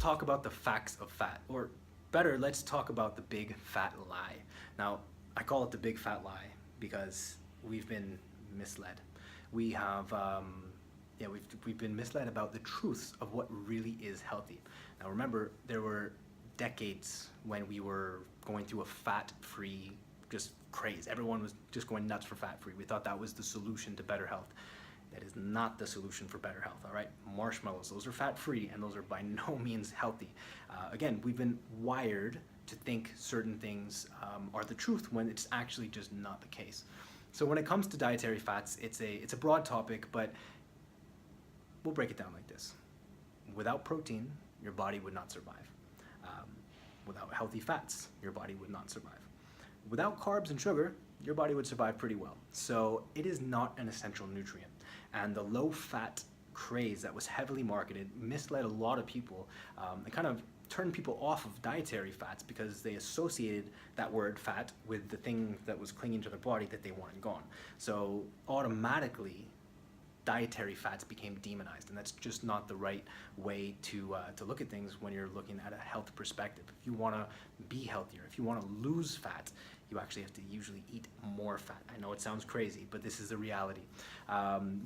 talk about the facts of fat, or better, let's talk about the big fat lie. Now, I call it the big fat lie because we've been misled. We have, we've been misled about the truths of what really is healthy. Now, remember, there were decades when we were going through a fat-free just craze. Everyone was just going nuts for fat-free. We thought that was the solution to better health. That is not the solution for better health, all right? Marshmallows, those are fat-free, and those are by no means healthy. Again, we've been wired to think certain things are the truth when it's actually just not the case. So when it comes to dietary fats, it's a broad topic, but we'll break it down like this. Without protein, your body would not survive. Without healthy fats, your body would not survive. Without carbs and sugar, your body would survive pretty well. So it is not an essential nutrient. And the low-fat craze that was heavily marketed misled a lot of people. It kind of turned people off of dietary fats because they associated that word fat with the thing that was clinging to their body that they wanted gone. So automatically, dietary fats became demonized, and that's just not the right way to look at things when you're looking at a health perspective. If you want to be healthier, if you want to lose fat, you actually have to usually eat more fat. I know it sounds crazy, but this is the reality.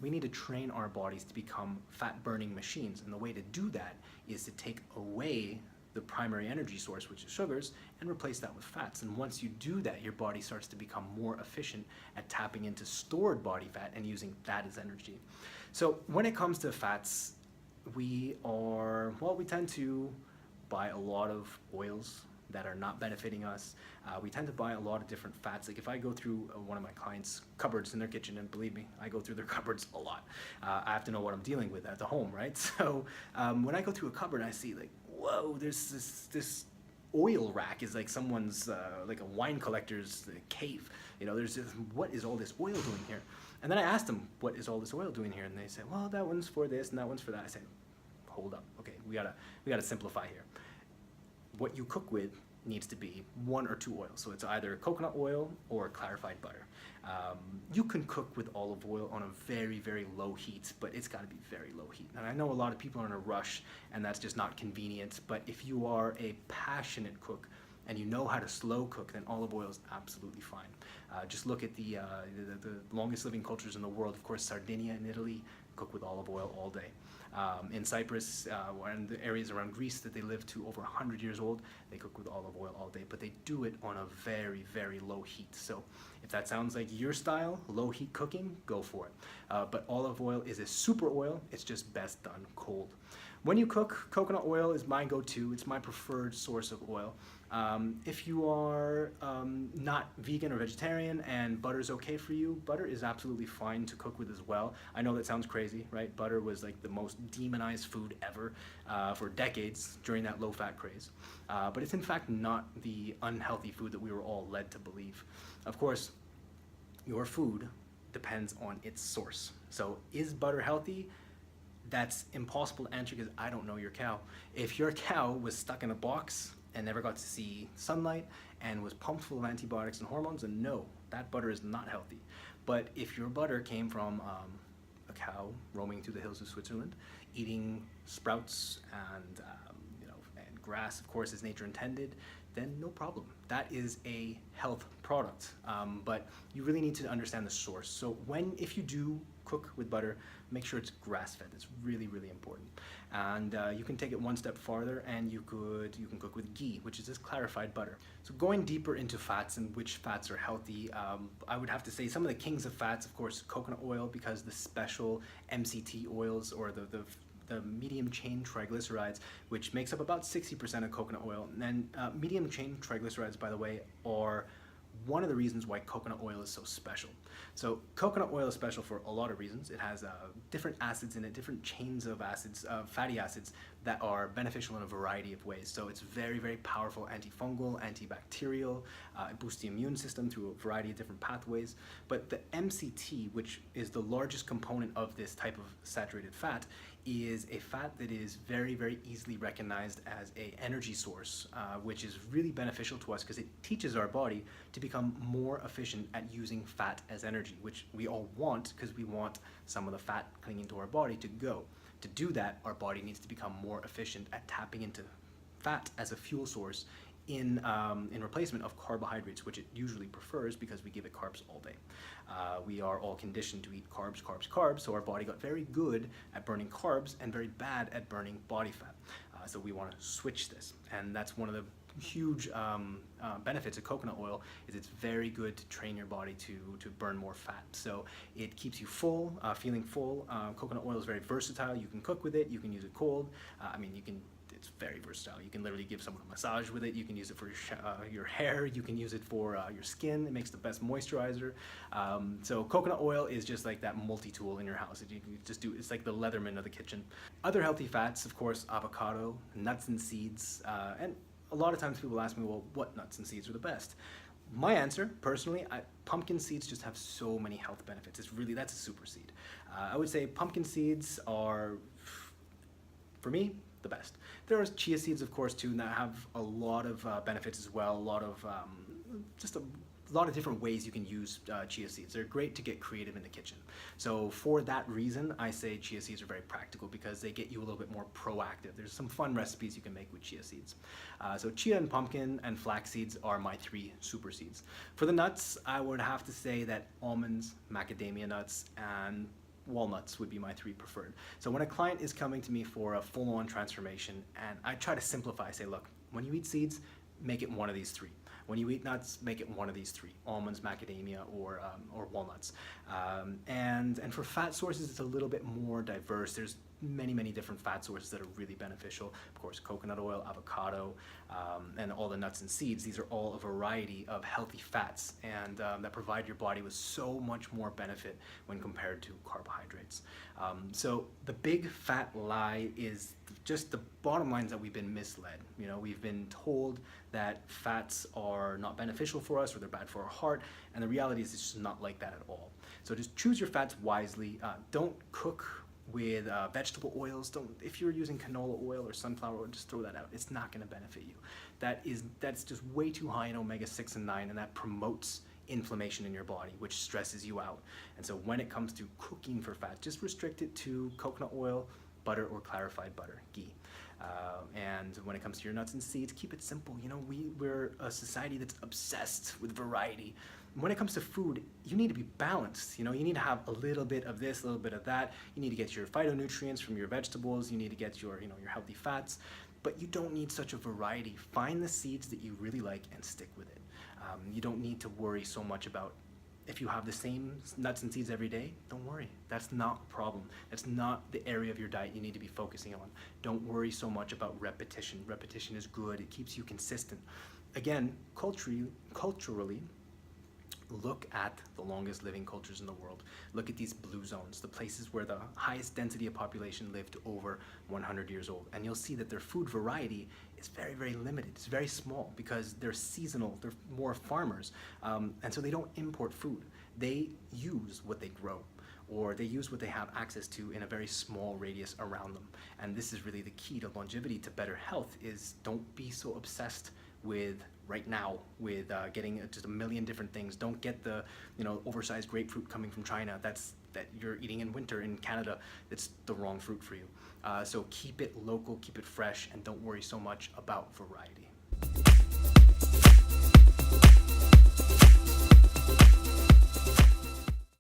We need to train our bodies to become fat-burning machines, and the way to do that is to take away the primary energy source, which is sugars, and replace that with fats. And once you do that, your body starts to become more efficient at tapping into stored body fat and using that as energy. So when it comes to fats, we tend to buy a lot of oils that are not benefiting us. We tend to buy a lot of different fats. Like if I go through one of my clients' cupboards in their kitchen, and believe me, I go through their cupboards a lot. I have to know what I'm dealing with at the home, right? So when I go through a cupboard, I see like, whoa, there's this oil rack is like someone's, like a wine collector's cave. You know, there's this, what is all this oil doing here? And then I asked them, what is all this oil doing here? And they said, well, that one's for this and that one's for that. I said, hold up, okay, we gotta simplify here. What you cook with needs to be one or two oils. So it's either coconut oil or clarified butter. You can cook with olive oil on a very, very low heat, but it's got to be very low heat. And I know a lot of people are in a rush, and that's just not convenient. But if you are a passionate cook and you know how to slow cook, then olive oil is absolutely fine. Just look at the longest living cultures in the world. Of course, Sardinia in Italy cook with olive oil all day. In Cyprus, and the areas around Greece that they live to over 100 years old, they cook with olive oil all day, but they do it on a very, very low heat. So if that sounds like your style, low heat cooking, go for it. But olive oil is a super oil. It's just best done cold. When you cook, coconut oil is my go-to. It's my preferred source of oil. If you are not vegan or vegetarian and butter is okay for you, butter is absolutely fine to cook with as well. I know that sounds crazy, right? Butter was like the most demonized food ever for decades during that low-fat craze. But it's in fact not the unhealthy food that we were all led to believe. Of course, your food depends on its source. So is butter healthy? That's impossible to answer because I don't know your cow. If your cow was stuck in a box and never got to see sunlight and was pumped full of antibiotics and hormones, then no, that butter is not healthy. But if your butter came from a cow roaming through the hills of Switzerland, eating sprouts and and grass, of course, as nature intended, then no problem. That is a health product, but you really need to understand the source. So if you do cook with butter, make sure it's grass-fed. It's really, really important. And you can take it one step farther, and you can cook with ghee, which is this clarified butter. So going deeper into fats and which fats are healthy, I would have to say some of the kings of fats, of course, coconut oil, because the special MCT oils, or the medium chain triglycerides, which makes up about 60% of coconut oil. And medium chain triglycerides, by the way, are one of the reasons why coconut oil is so special. So coconut oil is special for a lot of reasons. It has different acids in it, different chains of acids, fatty acids that are beneficial in a variety of ways. So it's very, very powerful antifungal, antibacterial, it boosts the immune system through a variety of different pathways. But the MCT, which is the largest component of this type of saturated fat, is a fat that is very, very easily recognized as an energy source, which is really beneficial to us because it teaches our body to become more efficient at using fat as energy, which we all want because we want some of the fat clinging to our body to go. To do that, our body needs to become more efficient at tapping into fat as a fuel source in replacement of carbohydrates, which it usually prefers because we give it carbs all day. We are all conditioned to eat carbs, carbs, carbs, so our body got very good at burning carbs and very bad at burning body fat. So we want to switch this, and that's one of the huge benefits of coconut oil is it's very good to train your body to burn more fat. So it keeps you full, feeling full. Coconut oil is very versatile. You can cook with it. You can use it cold. It's very versatile. You can literally give someone a massage with it. You can use it for your hair. You can use it for your skin. It makes the best moisturizer. So coconut oil is just like that multi-tool in your house. You can just do. It's like the Leatherman of the kitchen. Other healthy fats, of course, avocado, nuts and seeds, and a lot of times people ask me, well, what nuts and seeds are the best? My answer, personally, pumpkin seeds just have so many health benefits. That's a super seed. I would say pumpkin seeds are, for me, the best. There are chia seeds, of course, too, that have a lot of benefits as well. Just a lot of different ways you can use chia seeds. They're great to get creative in the kitchen. So for that reason, I say chia seeds are very practical because they get you a little bit more proactive. There's some fun recipes you can make with chia seeds. So chia and pumpkin and flax seeds are my 3 super seeds. For the nuts, I would have to say that almonds, macadamia nuts, and walnuts would be my 3 preferred. So when a client is coming to me for a full-on transformation, and I try to simplify, I say, look, when you eat seeds, make it one of these 3. When you eat nuts, make it one of these 3: almonds, macadamia, or walnuts. And for fat sources, it's a little bit more diverse. There's many different fat sources that are really beneficial. Of course, coconut oil, avocado, and all the nuts and seeds. These are all a variety of healthy fats and that provide your body with so much more benefit when compared to carbohydrates. So the big fat lie is just the bottom line is that we've been misled. We've been told that fats are not beneficial for us or they're bad for our heart, and the reality is it's just not like that at all. So just choose your fats wisely. Don't cook with vegetable oils. If you're using canola oil or sunflower oil, just throw that out. It's not going to benefit you. That's just way too high in omega-6 and 9, and that promotes inflammation in your body, which stresses you out. And so when it comes to cooking for fat, just restrict it to coconut oil, butter, or clarified butter, ghee. And when it comes to your nuts and seeds, keep it simple. We're a society that's obsessed with variety. When it comes to food, you need to be balanced. You need to have a little bit of this, a little bit of that. You need to get your phytonutrients from your vegetables. You need to get your healthy fats. But you don't need such a variety. Find the seeds that you really like and stick with it. You don't need to worry so much about if you have the same nuts and seeds every day. Don't worry. That's not a problem. That's not the area of your diet you need to be focusing on. Don't worry so much about repetition. Repetition is good. It keeps you consistent. Again, culturally, look at the longest living cultures in the world. Look at these blue zones, the places where the highest density of population lived over 100 years old. And you'll see that their food variety is very limited. It's very small because they're seasonal, they're more farmers. And so they don't import food. They use what they grow, or they use what they have access to in a very small radius around them. And this is really the key to longevity, to better health, is don't be so obsessed with right now with getting just a million different things. Don't get the oversized grapefruit coming from China that you're eating in winter in Canada. It's the wrong fruit for you. So keep it local, keep it fresh, and don't worry so much about variety.